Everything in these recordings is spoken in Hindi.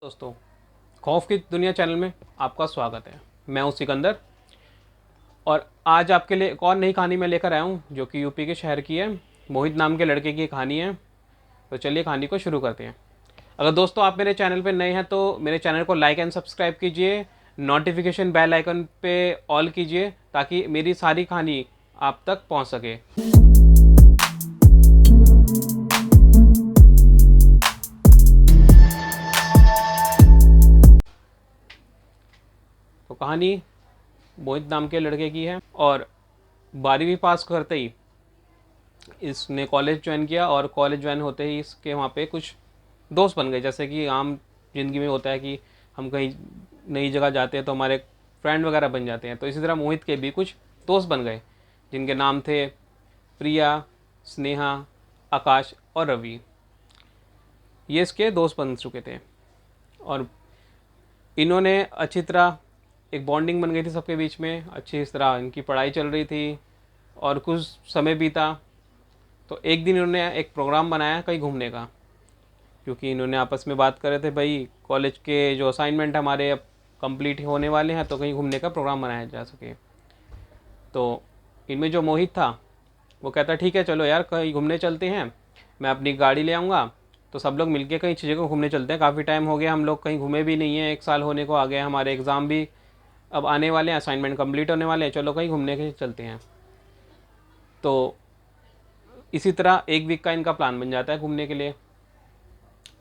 दोस्तों, खौफ की दुनिया चैनल में आपका स्वागत है। मैं हूं सिकंदर और आज आपके लिए एक और नई कहानी मैं लेकर आया हूं जो कि यूपी के शहर की है। मोहित नाम के लड़के की कहानी है। तो चलिए कहानी को शुरू करते हैं। अगर दोस्तों आप मेरे चैनल पर नए हैं तो मेरे चैनल को लाइक एंड सब्सक्राइब कीजिए, नोटिफिकेशन बेल आइकन पे ऑल कीजिए ताकि मेरी सारी कहानी आप तक पहुँच सके। तो कहानी मोहित नाम के लड़के की है और 12वीं पास करते ही इसने कॉलेज ज्वाइन किया और कॉलेज ज्वाइन होते ही इसके वहाँ पे कुछ दोस्त बन गए। जैसे कि आम ज़िंदगी में होता है कि हम कहीं नई जगह जाते हैं तो हमारे फ्रेंड वगैरह बन जाते हैं। तो इसी तरह मोहित के भी कुछ दोस्त बन गए जिनके नाम थे प्रिया, स्नेहा, आकाश और रवि। ये इसके दोस्त बन चुके थे और इन्होंने अच्छी तरह एक बॉन्डिंग बन गई थी सबके बीच में। अच्छी इस तरह इनकी पढ़ाई चल रही थी और कुछ समय बीता तो एक दिन इन्होंने एक प्रोग्राम बनाया कहीं घूमने का, क्योंकि इन्होंने आपस में बात करे थे भाई कॉलेज के जो असाइनमेंट हमारे अब कंप्लीट होने वाले हैं तो कहीं घूमने का प्रोग्राम बनाया जा सके। तो इनमें जो मोहित था वो कहता ठीक है चलो यार कहीं घूमने चलते हैं, मैं अपनी गाड़ी ले आऊँगा तो सब लोग मिलके कहीं अच्छी जगह घूमने चलते हैं। काफ़ी टाइम हो गया हम लोग कहीं घूमे भी नहीं है, 1 साल होने को आ गया, हमारे एग्ज़ाम भी अब आने वाले हैं, असाइनमेंट कंप्लीट होने वाले हैं, चलो कहीं घूमने के चलते हैं। तो इसी तरह 1 वीक का इनका प्लान बन जाता है घूमने के लिए।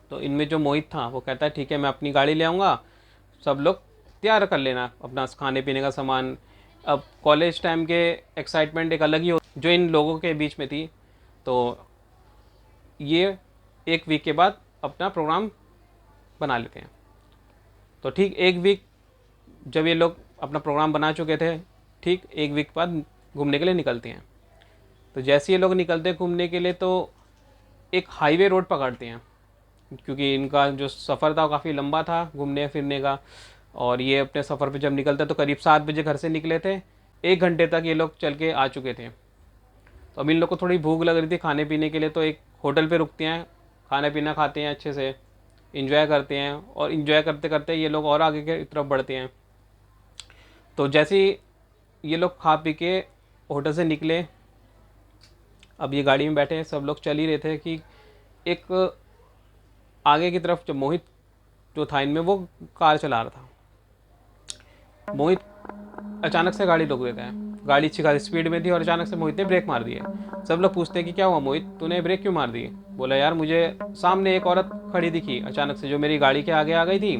तो इनमें जो मोहित था वो कहता है ठीक है मैं अपनी गाड़ी ले आऊँगा, सब लोग तैयार कर लेना अपना खाने पीने का सामान। अब कॉलेज टाइम के एक्साइटमेंट एक अलग ही हो जो इन लोगों के बीच में थी। तो ये 1 वीक के बाद अपना प्रोग्राम बना लेते हैं। तो ठीक 1 वीक जब ये लोग अपना प्रोग्राम बना चुके थे, ठीक 1 वीक बाद घूमने के लिए निकलते हैं। तो जैसे ये लोग निकलते हैं घूमने के लिए तो एक हाईवे रोड पकड़ते हैं, क्योंकि इनका जो सफ़र था वो काफ़ी लंबा था घूमने फिरने का। और ये अपने सफ़र पे जब निकलते तो करीब 7 बजे घर से निकले थे, 1 घंटे तक ये लोग चल के आ चुके थे। तो अब इन लोग को थोड़ी भूख लग रही थी खाने पीने के लिए, तो एक होटल पे रुकते हैं, खाना पीना खाते हैं, अच्छे से इंजॉय करते हैं और इंजॉय करते करते ये लोग और आगे की तरफ बढ़ते हैं। तो जैसे ही ये लोग खा पी के होटल से निकले, अब ये गाड़ी में बैठे सब लोग चल ही रहे थे कि एक आगे की तरफ जो मोहित जो था इनमें वो कार चला रहा था। मोहित अचानक से गाड़ी रोक देता है। गाड़ी अच्छी खासी स्पीड में थी और अचानक से मोहित ने ब्रेक मार दिए। सब लोग पूछते हैं कि क्या हुआ मोहित, तूने ब्रेक क्यों मार दी? बोला यार मुझे सामने एक औरत खड़ी दिखी अचानक से जो मेरी गाड़ी के आगे आ गई थी,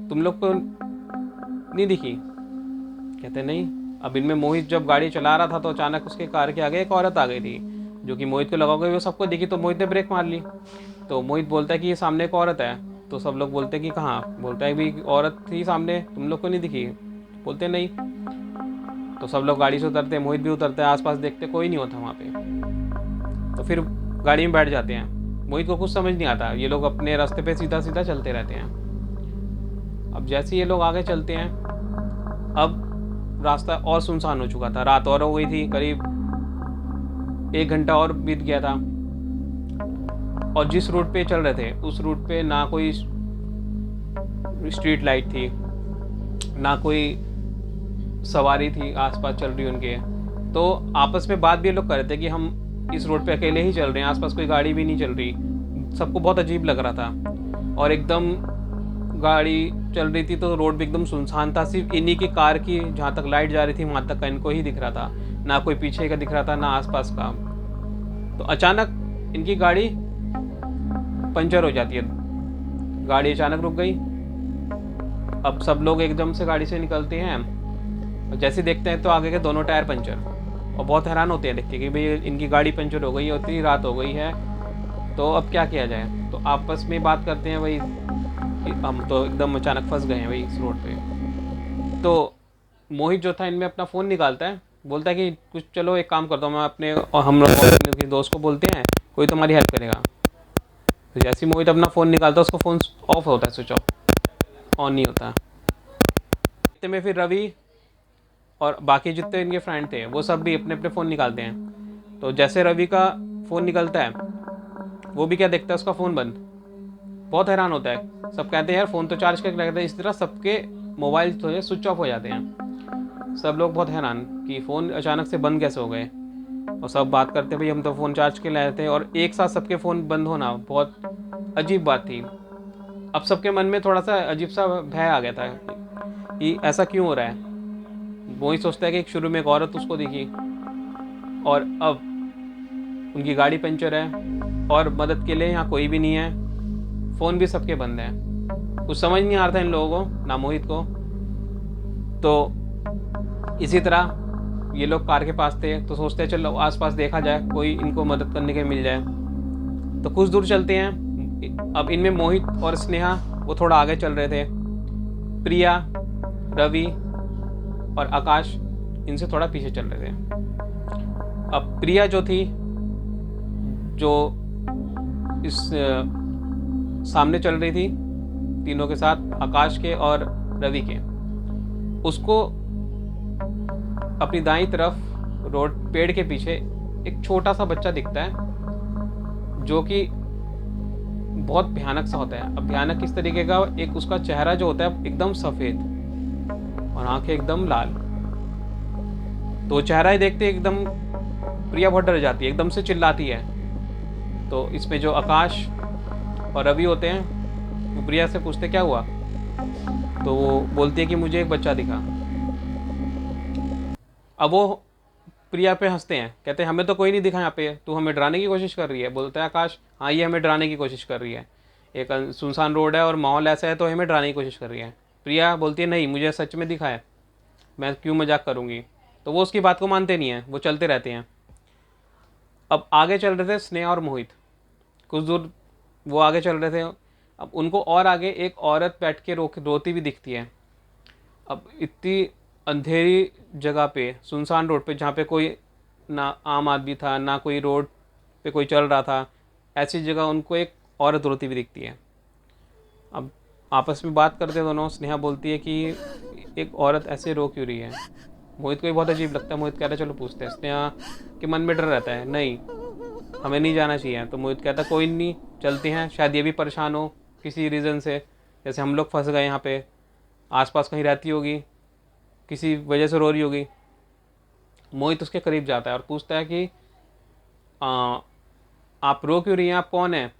तुम लोग को नहीं दिखी? कहते नहीं। अब इनमें मोहित जब गाड़ी चला रहा था तो अचानक उसके कार के आगे एक औरत आ गई थी जो कि मोहित को लगा कि वो सबको दिखी, तो मोहित ने ब्रेक मार ली। तो मोहित बोलता है कि ये सामने एक औरत है। तो सब लोग बोलते हैं कि कहाँ? बोलता है भाई औरत थी सामने, तुम लोग को नहीं दिखी? बोलते नहीं। तो सब लोग गाड़ी से उतरते हैं, मोहित भी उतरता है, आसपास देखते कोई नहीं होता वहाँ पे। तो फिर गाड़ी में बैठ जाते हैं। मोहित को कुछ समझ नहीं आता, ये लोग अपने रास्ते पे सीधा सीधा चलते रहते हैं। अब जैसे ये लोग आगे चलते हैं, अब रास्ता और सुनसान हो चुका था, रात और हो गई थी, करीब 1 घंटा और बीत गया था। और जिस रूट पे चल रहे थे उस रूट पे ना कोई स्ट्रीट लाइट थी, ना कोई सवारी थी आसपास चल रही उनके। तो आपस में बात भी ये लोग कर रहे थे कि हम इस रोड पे अकेले ही चल रहे हैं, आसपास कोई गाड़ी भी नहीं चल रही। सबको बहुत अजीब लग रहा था और एकदम गाड़ी चल रही थी तो रोड भी एकदम सुनसान था। सिर्फ इन्हीं की कार की जहाँ तक लाइट जा रही थी वहाँ तक का इनको ही दिख रहा था, ना कोई पीछे का दिख रहा था ना आसपास का। तो अचानक इनकी गाड़ी पंचर हो जाती है, गाड़ी अचानक रुक गई। अब सब लोग एकदम से गाड़ी से निकलते हैं और जैसे देखते हैं तो आगे के दोनों टायर पंचर, और बहुत हैरान होते हैं देख के कि भाई इनकी गाड़ी पंचर हो गई है, उतनी रात हो गई है, तो अब क्या किया जाए। तो आपस में बात करते हैं भाई हम तो एकदम अचानक फंस गए हैं भाई इस रोड पे। तो मोहित जो था इनमें अपना फ़ोन निकालता है, बोलता है कि कुछ चलो एक काम करता हूँ मैं अपने और हम लोग अपने दोस्त को बोलते हैं कोई तुम्हारी हेल्प करेगा। तो जैसे ही मोहित अपना फ़ोन निकालता है उसको फ़ोन ऑफ होता है, स्विच ऑफ, ऑन नहीं होता। इतने में फिर रवि और बाकी जितने इनके फ्रेंड थे वो सब भी अपने अपने फ़ोन निकालते हैं। तो जैसे रवि का फ़ोन निकलता है वो भी क्या देखता है, उसका फ़ोन बंद। बहुत हैरान होता है। सब कहते हैं यार फ़ोन तो चार्ज करके रखते हैं, इस तरह सबके मोबाइल जो है स्विच ऑफ हो जाते हैं। सब लोग बहुत हैरान कि फ़ोन अचानक से बंद कैसे हो गए। और सब बात करते भाई हम तो फ़ोन चार्ज के लाए थे, और एक साथ सबके फ़ोन बंद होना बहुत अजीब बात थी। अब सबके मन में थोड़ा सा अजीब सा भय आ गया था कि ऐसा क्यों हो रहा है। वो ही सोचता है कि शुरू में एक औरत उसको दिखी, और अब उनकी गाड़ी पंचर है, और मदद के लिए यहाँ कोई भी नहीं है, फ़ोन भी सबके बंद है। कुछ समझ नहीं आ रहा था इन लोगों को, ना मोहित को। तो इसी तरह ये लोग कार के पास थे, तो सोचते हैं चलो आसपास देखा जाए, कोई इनको मदद करने के मिल जाए। तो कुछ दूर चलते हैं। अब इनमें मोहित और स्नेहा वो थोड़ा आगे चल रहे थे, प्रिया, रवि और आकाश इनसे थोड़ा पीछे चल रहे थे। अब प्रिया जो थी, जो इस सामने चल रही थी तीनों के साथ, आकाश के और रवि के, उसको अपनी दाईं तरफ रोड पेड़ के पीछे एक छोटा सा बच्चा दिखता है, जो कि बहुत भयानक सा होता है। अब भयानक किस तरीके का, एक उसका चेहरा जो होता है एकदम सफ़ेद और आंखें एकदम लाल। तो चेहरा ही देखते एकदम प्रिया बहुत डर जाती है, एकदम से चिल्लाती है। तो इसमें जो आकाश और रवि होते हैं वो प्रिया से पूछते क्या हुआ। तो वो बोलती है कि मुझे एक बच्चा दिखा। अब वो प्रिया पे हंसते हैं, कहते हैं हमें तो कोई नहीं दिखा यहाँ पे, तू हमें डराने की कोशिश कर रही है। बोलता है आकाश हाँ ये हमें डराने की कोशिश कर रही है, एक सुनसान रोड है और माहौल ऐसा है तो हमें डराने की कोशिश कर रही है। प्रिया बोलती है नहीं मुझे सच में दिखा है, मैं क्यों मजाक करूँगी। तो वो उसकी बात को मानते नहीं हैं, वो चलते रहते हैं। अब आगे चल रहे थे स्नेहा और मोहित, कुछ दूर वो आगे चल रहे थे। अब उनको और आगे एक औरत बैठ के रोती भी दिखती है। अब इतनी अंधेरी जगह पे, सुनसान रोड पे, जहाँ पे कोई ना आम आदमी था ना कोई रोड पे कोई चल रहा था, ऐसी जगह उनको एक औरत रोती हुई दिखती है। अब आपस में बात करते दोनों, स्नेहा बोलती है कि एक औरत ऐसे रो क्यों रही है। मोहित को भी बहुत अजीब लगता है। मोहित कह रहा है चलो पूछते हैं। स्नेहा के मन में डर रहता है, नहीं हमें नहीं जाना चाहिए। तो मोहित कहता है कोई नहीं चलते हैं, शायद ये भी परेशान हो किसी रीज़न से, जैसे हम लोग फंस गए यहाँ पे, आसपास कहीं रहती होगी, किसी वजह से रो रही होगी। मोहित उसके करीब जाता है और पूछता है कि आप रो क्यों रही हैं, आप कौन हैं।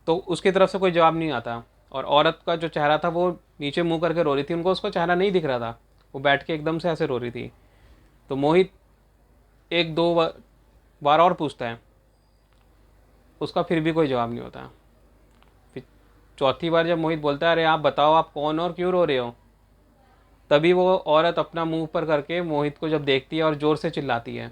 तो उसकी तरफ से कोई जवाब नहीं आता, और औरत का जो चेहरा था वो नीचे मुंह करके रो रही थी, उनको उसका चेहरा नहीं दिख रहा था, वो बैठ के एकदम से ऐसे रो रही थी। तो मोहित एक दो बार और पूछता है, उसका फिर भी कोई जवाब नहीं होता। फिर चौथी बार जब मोहित बोलता है अरे आप बताओ आप कौन और क्यों रो रहे हो, तभी वो औरत अपना मुंह ऊपर करके मोहित को जब देखती है और ज़ोर से चिल्लाती है।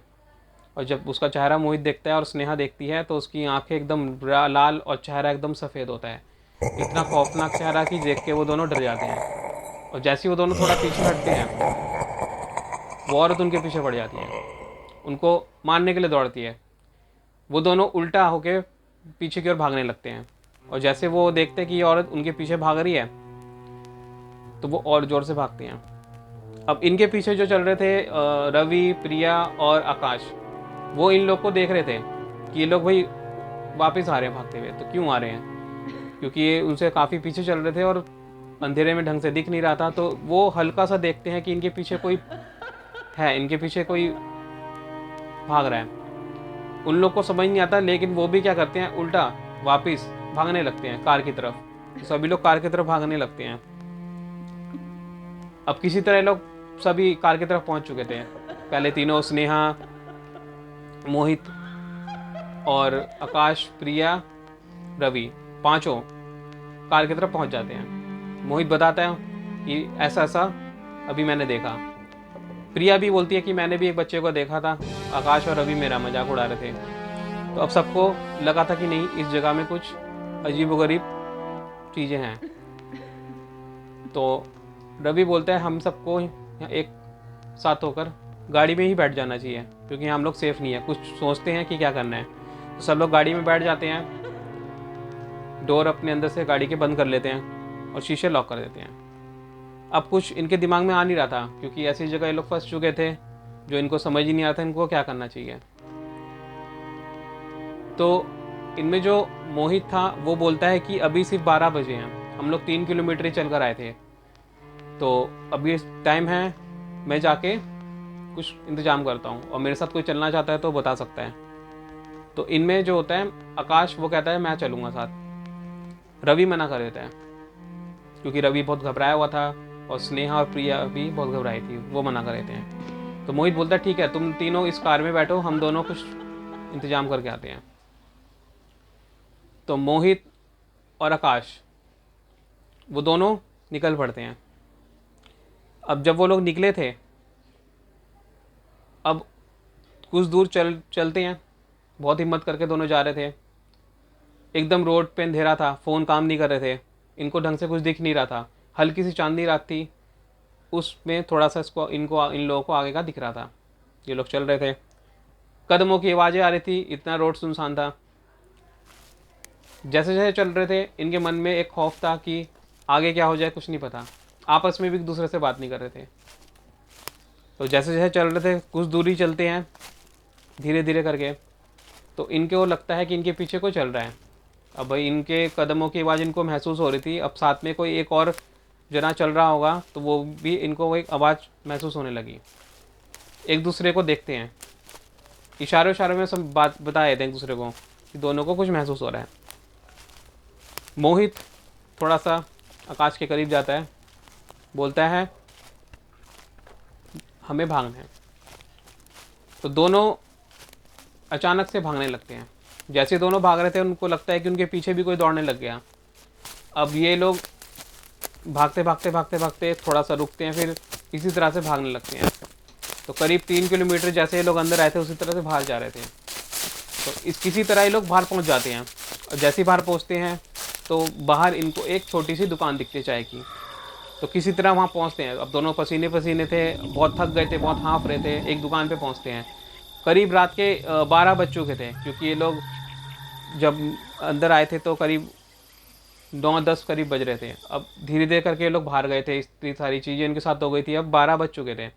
और जब उसका चेहरा मोहित देखता है और स्नेहा देखती है तो उसकी आंखें एकदम लाल और चेहरा एकदम सफ़ेद होता है। इतना खौफनाक चेहरा कि देख के वो दोनों डर जाते हैं। और जैसे ही वो दोनों थोड़ा पीछे हटते हैं, वो औरत उनके पीछे पड़ जाती है, उनको मारने के लिए दौड़ती है। वो दोनों उल्टा होके पीछे की ओर भागने लगते हैं, और जैसे वो देखते हैं कि ये औरत उनके पीछे भाग रही है तो वो और ज़ोर से भागते हैं। अब इनके पीछे जो चल रहे थे रवि, प्रिया और आकाश, वो इन लोग को देख रहे थे कि ये लोग भाई वापस आ रहे हैं भागते हुए। तो क्यों आ रहे हैं, क्योंकि ये उनसे काफ़ी पीछे चल रहे थे और अंधेरे में ढंग से दिख नहीं रहा था। तो वो हल्का सा देखते हैं कि इनके पीछे कोई है, इनके पीछे कोई भाग रहा है। उन लोग को समझ नहीं आता, लेकिन वो भी क्या करते हैं उल्टा वापस भागने लगते हैं कार की तरफ। तो सभी लोग कार की तरफ भागने लगते हैं। अब किसी तरह लोग सभी कार की तरफ पहुंच चुके थे। पहले तीनों, स्नेहा, मोहित और आकाश, प्रिया, रवि, पांचों कार की तरफ पहुंच जाते हैं। मोहित बताता है कि ऐसा ऐसा अभी मैंने देखा। प्रिया भी बोलती है कि मैंने भी एक बच्चे को देखा था, आकाश और रवि मेरा मजाक उड़ा रहे थे। तो अब सबको लगा था कि नहीं इस जगह में कुछ अजीबोगरीब चीज़ें हैं। तो रवि बोलता है हम सबको एक साथ होकर गाड़ी में ही बैठ जाना चाहिए, क्योंकि हम लोग सेफ़ नहीं है, कुछ सोचते हैं कि क्या करना है। तो सब लोग गाड़ी में बैठ जाते हैं, डोर अपने अंदर से गाड़ी के बंद कर लेते हैं और शीशे लॉक कर देते हैं। अब कुछ इनके दिमाग में आ नहीं रहा था, क्योंकि ऐसी जगह ये लोग फंस चुके थे जो इनको समझ ही नहीं आता इनको क्या करना चाहिए। तो इनमें जो मोहित था वो बोलता है कि अभी सिर्फ 12 बजे हैं, हम लोग 3 किलोमीटर ही चल कर आए थे, तो अभी टाइम है, मैं जाके कुछ इंतजाम करता हूँ, और मेरे साथ कोई चलना चाहता है तो बता सकता है। तो इनमें जो होता है आकाश, वो कहता है मैं चलूँगा साथ। रवि मना कर देता है क्योंकि रवि बहुत घबराया हुआ था, और स्नेहा और प्रिया भी बहुत घबराई थी, वो मना कर देते हैं। तो मोहित बोलता है ठीक है, तुम तीनों इस कार में बैठो, हम दोनों कुछ इंतजाम करके आते हैं। तो मोहित और आकाश वो दोनों निकल पड़ते हैं। अब जब वो लोग निकले थे, अब कुछ दूर चलते हैं, बहुत हिम्मत करके दोनों जा रहे थे। एकदम रोड पे अंधेरा था, फ़ोन काम नहीं कर रहे थे, इनको ढंग से कुछ दिख नहीं रहा था, हल्की सी चांदनी रात थी, उसमें थोड़ा सा इन लोगों को आगे का दिख रहा था। ये लोग चल रहे थे, कदमों की आवाज़ें आ रही थी, इतना रोड सुनसान था। जैसे जैसे चल रहे थे, इनके मन में एक खौफ था कि आगे क्या हो जाए कुछ नहीं पता। आपस में भी एक दूसरे से बात नहीं कर रहे थे। तो जैसे जैसे चल रहे थे, कुछ दूरी चलते हैं धीरे धीरे करके, तो इनके वो लगता है कि इनके पीछे कोई चल रहा है। अब भाई इनके कदमों की आवाज़ इनको महसूस हो रही थी, अब साथ में कोई एक और जना चल रहा होगा तो वो भी इनको वो एक आवाज़ महसूस होने लगी। एक दूसरे को देखते हैं, इशारों इशारों में सब बात बता देते हैं एक दूसरे को कि दोनों को कुछ महसूस हो रहा है। मोहित थोड़ा सा आकाश के करीब जाता है, बोलता है हमें भागना है। तो दोनों अचानक से भागने लगते हैं। जैसे दोनों भाग रहे थे, उनको लगता है कि उनके पीछे भी कोई दौड़ने लग गया। अब ये लोग भागते भागते भागते भागते थोड़ा सा रुकते हैं, फिर इसी तरह से भागने लगते हैं। तो करीब 3 किलोमीटर जैसे ये लोग अंदर आए थे, उसी तरह से बाहर जा रहे थे। तो किसी तरह ये लोग बाहर पहुंच जाते हैं, और जैसे ही बाहर पहुंचते हैं तो बाहर इनको एक छोटी सी दुकान दिखती है चाय की। तो किसी तरह वहाँ पहुँचते हैं। अब दोनों पसीने पसीने थे, बहुत थक गए थे, बहुत हाँफ रहे थे। एक दुकान पे पहुँचते हैं, करीब रात के 12 बज चुके थे, क्योंकि ये लोग जब अंदर आए थे तो करीब 9-10 करीब बज रहे थे। अब धीरे धीरे करके ये लोग बाहर गए थे, इतनी सारी चीज़ें इनके साथ हो गई थी, अब 12 बज चुके थे।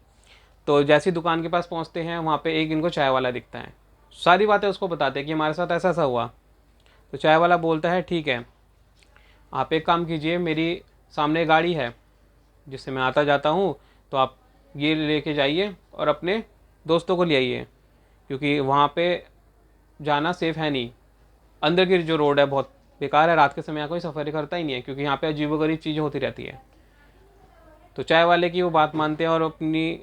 तो जैसी दुकान के पास पहुँचते हैं, वहाँ पे एक इनको चाय वाला दिखता है। सारी बातें उसको बताते हैं कि हमारे साथ ऐसा ऐसा हुआ। तो चाय वाला बोलता है ठीक है, आप एक काम कीजिए, मेरी सामने गाड़ी है जिससे मैं आता जाता हूँ, तो आप ये लेके जाइए और अपने दोस्तों को ले आइए, क्योंकि वहाँ पे जाना सेफ़ है नहीं। अंदर की जो रोड है बहुत बेकार है, रात के समय यहाँ कोई सफ़र करता ही नहीं है, क्योंकि यहाँ पे अजीबोगरीब चीज़ें होती रहती है। तो चाय वाले की वो बात मानते हैं, और अपनी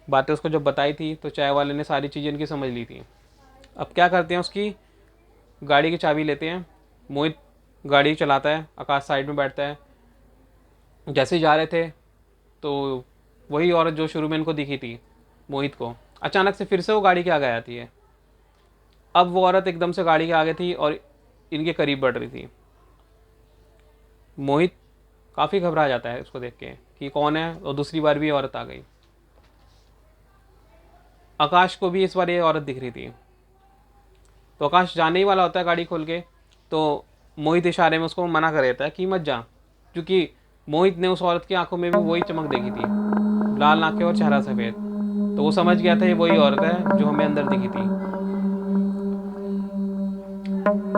बातें उसको जब बताई थी तो चाय वाले ने सारी चीज़ें इनकी समझ ली थी। अब क्या करते हैं, उसकी गाड़ी की चाबी लेते हैं। मोहित गाड़ी चलाता है, आकाश साइड में बैठता है। जैसे ही जा रहे थे तो वही औरत जो शुरू में इनको दिखी थी मोहित को, अचानक से फिर से वो गाड़ी के आगे आती है। अब वो औरत एकदम से गाड़ी के आगे थी और इनके करीब बढ़ रही थी। मोहित काफ़ी घबरा जाता है उसको देख के कि कौन है, और दूसरी बार भी ये औरत आ गई। आकाश को भी इस बार ये औरत दिख रही थी। तो आकाश जाने ही वाला होता है गाड़ी खोल के, तो मोहित इशारे में उसको मना कर देता है कि मत जा, क्योंकि मोहित ने उस औरत की आंखों में भी वही चमक देखी थी, लाल आंखें और चेहरा सफ़ेद। तो वो समझ गया था ये वही औरत है जो हमें अंदर दिखी थी।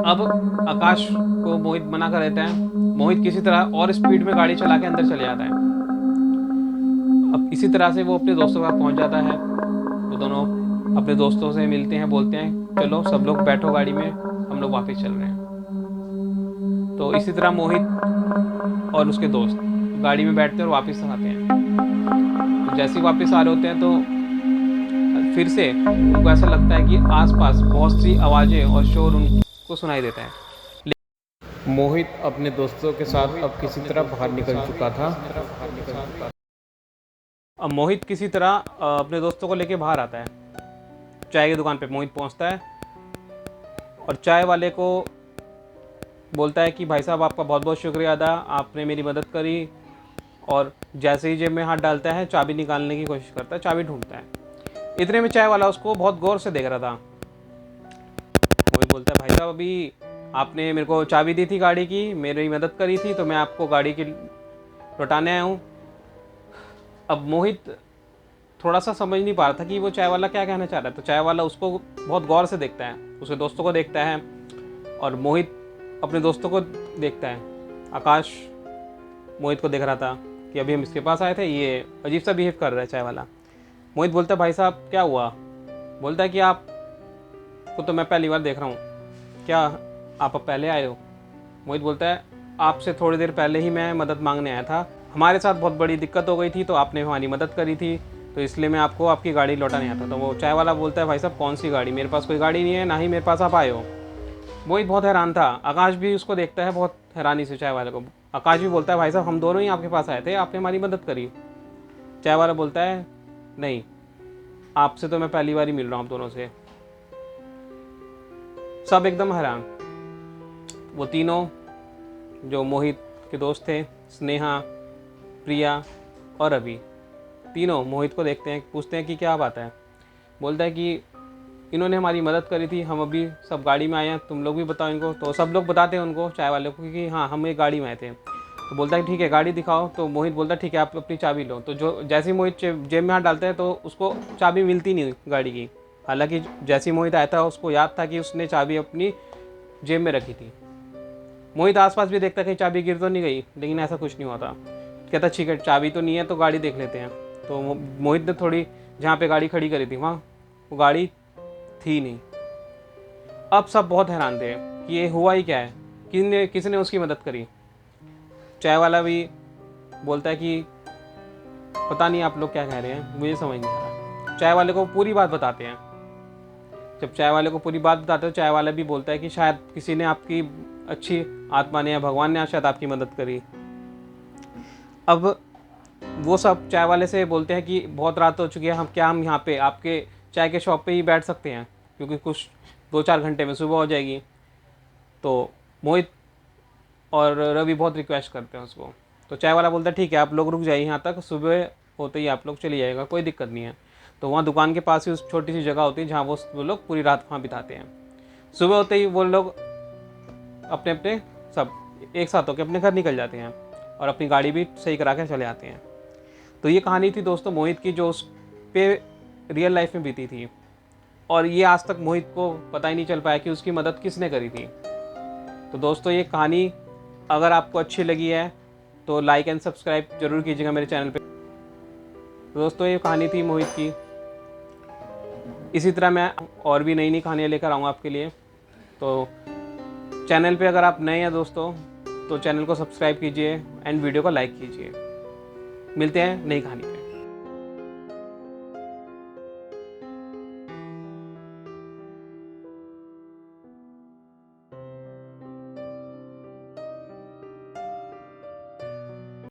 अब आकाश को मोहित मना कर देता है। मोहित किसी तरह और स्पीड में गाड़ी चला के अंदर चले जाता है। अब इसी तरह से वो अपने दोस्तों के पास पहुंच जाता है। वो दोनों अपने दोस्तों से मिलते हैं, बोलते हैं चलो सब लोग बैठो गाड़ी में, हम लोग वापस चल रहे हैं। तो इसी तरह मोहित और उसके दोस्त गाड़ी में बैठते हैं और वापस आते हैं। तो जैसे ही वापस आ रहे होते हैं तो फिर से उनको ऐसा लगता है कि आसपास बहुत सी आवाज़ें और शोर उनको सुनाई देता है। मोहित अपने दोस्तों के साथ अब किसी तरह बाहर निकल चुका था। अब मोहित किसी तरह अपने दोस्तों को लेके बाहर आता है। चाय की दुकान पे मोहित पहुंचता है और चाय वाले को बोलता है कि भाई साहब आपका बहुत बहुत शुक्रिया अदा, आपने मेरी मदद करी। और जैसे ही जेब में हाथ डालता है, चाबी निकालने की कोशिश करता है, चाबी ढूंढता है। इतने में चाय वाला उसको बहुत गौर से देख रहा था। मोहित बोलता है भाई साहब अभी आपने मेरे को चाबी दी थी गाड़ी की, मेरी मदद करी थी, तो मैं आपको गाड़ी की लौटाने आया हूँ। अब मोहित थोड़ा सा समझ नहीं पा रहा था कि वो चाय वाला क्या कहना चाह रहा है। तो चाय वाला उसको बहुत गौर से देखता है, उसके दोस्तों को देखता है और मोहित अपने दोस्तों को देखता है। आकाश मोहित को देख रहा था कि अभी हम इसके पास आए थे, ये अजीब सा बिहेव कर रहा है चाय वाला। मोहित बोलता है भाई साहब क्या हुआ? बोलता है कि आप को तो मैं पहली बार देख रहा हूँ, क्या आप अब पहले आए हो? मोहित बोलता है आपसे थोड़ी देर पहले ही मैं मदद मांगने आया था, हमारे साथ बहुत बड़ी दिक्कत हो गई थी तो आपने हमारी मदद करी थी, तो इसलिए मैं आपको आपकी गाड़ी लौटाने आया था। तो वो चाय वाला बोलता है भाई साहब कौन सी गाड़ी, मेरे पास कोई गाड़ी नहीं है, ना ही मेरे पास आप आए हो। मोहित बहुत हैरान था। आकाश भी उसको देखता है बहुत हैरानी से चाय वाले को। आकाश भी बोलता है भाई साहब हम दोनों ही आपके पास आए थे, आपने हमारी मदद करी। चाय वाला बोलता है नहीं, आपसे तो मैं पहली बार ही मिल रहा हूँ आप दोनों से। सब एकदम हैरान। वो तीनों जो मोहित के दोस्त थे, स्नेहा, प्रिया और अभी, तीनों मोहित को देखते हैं, पूछते हैं कि क्या बात है। बोलता है कि इन्होंने हमारी मदद करी थी, हम अभी सब गाड़ी में आए हैं, तुम लोग भी बताओ इनको। तो सब लोग बताते हैं उनको, चाय वाले को, कि हाँ हम एक गाड़ी में आए थे। तो बोलता है ठीक है गाड़ी दिखाओ। तो मोहित बोलता है ठीक है आप अपनी चाबी लो। तो जो जैसे ही मोहित जेब में हाथ डालता है तो उसको चाबी मिलती नहीं गाड़ी की। हालांकि जैसे ही मोहित आया था उसको याद था कि उसने चाबी अपनी जेब में रखी थी। मोहित आसपास भी देखता कहीं चाबी गिर तो नहीं गई, लेकिन ऐसा कुछ नहीं होता। कहता ठीक है चाबी तो नहीं है तो गाड़ी देख लेते हैं। तो मोहित ने थोड़ी जहाँ पे गाड़ी खड़ी करी थी वहाँ वो गाड़ी थी नहीं। अब सब बहुत हैरान थे कि ये हुआ ही क्या है, किसने उसकी मदद करी। चाय वाला भी बोलता है कि पता नहीं आप लोग क्या कह रहे हैं, मुझे समझ नहीं आ रहा। चाय वाले को पूरी बात बताते हैं। जब चाय वाले को पूरी बात बताते हो, चाय वाला भी बोलता है कि शायद किसी ने आपकी अच्छी आत्मा ने या भगवान ने शायद आपकी मदद करी। अब वो सब चाय वाले से बोलते हैं कि बहुत रात हो चुकी है, हम यहाँ पे आपके चाय के शॉप पे ही बैठ सकते हैं, क्योंकि कुछ 2-4 घंटे में सुबह हो जाएगी। तो मोहित और रवि बहुत रिक्वेस्ट करते हैं उसको। तो चाय वाला बोलता है ठीक है आप लोग रुक जाइए यहाँ तक, सुबह होते ही आप लोग चले जाएगा, कोई दिक्कत नहीं है। तो वहाँ दुकान के पास ही उस छोटी सी जगह होती है जहाँ वो लोग पूरी रात वहाँ बिताते हैं। सुबह होते ही वो लोग अपने अपने सब एक साथ होकर अपने घर निकल जाते हैं और अपनी गाड़ी भी सही करा के चले आते हैं। तो ये कहानी थी दोस्तों मोहित की, जो उस पे रियल लाइफ में बीती थी, और ये आज तक मोहित को पता ही नहीं चल पाया कि उसकी मदद किसने करी थी। तो दोस्तों ये कहानी अगर आपको अच्छी लगी है तो लाइक एंड सब्सक्राइब जरूर कीजिएगा मेरे चैनल पे। तो दोस्तों ये कहानी थी मोहित की। इसी तरह मैं और भी नई नई कहानियाँ लेकर आऊँगा आपके लिए। तो चैनल पे अगर आप नए हैं दोस्तों तो चैनल को सब्सक्राइब कीजिए एंड वीडियो को लाइक कीजिए। मिलते हैं नई कहानी पे।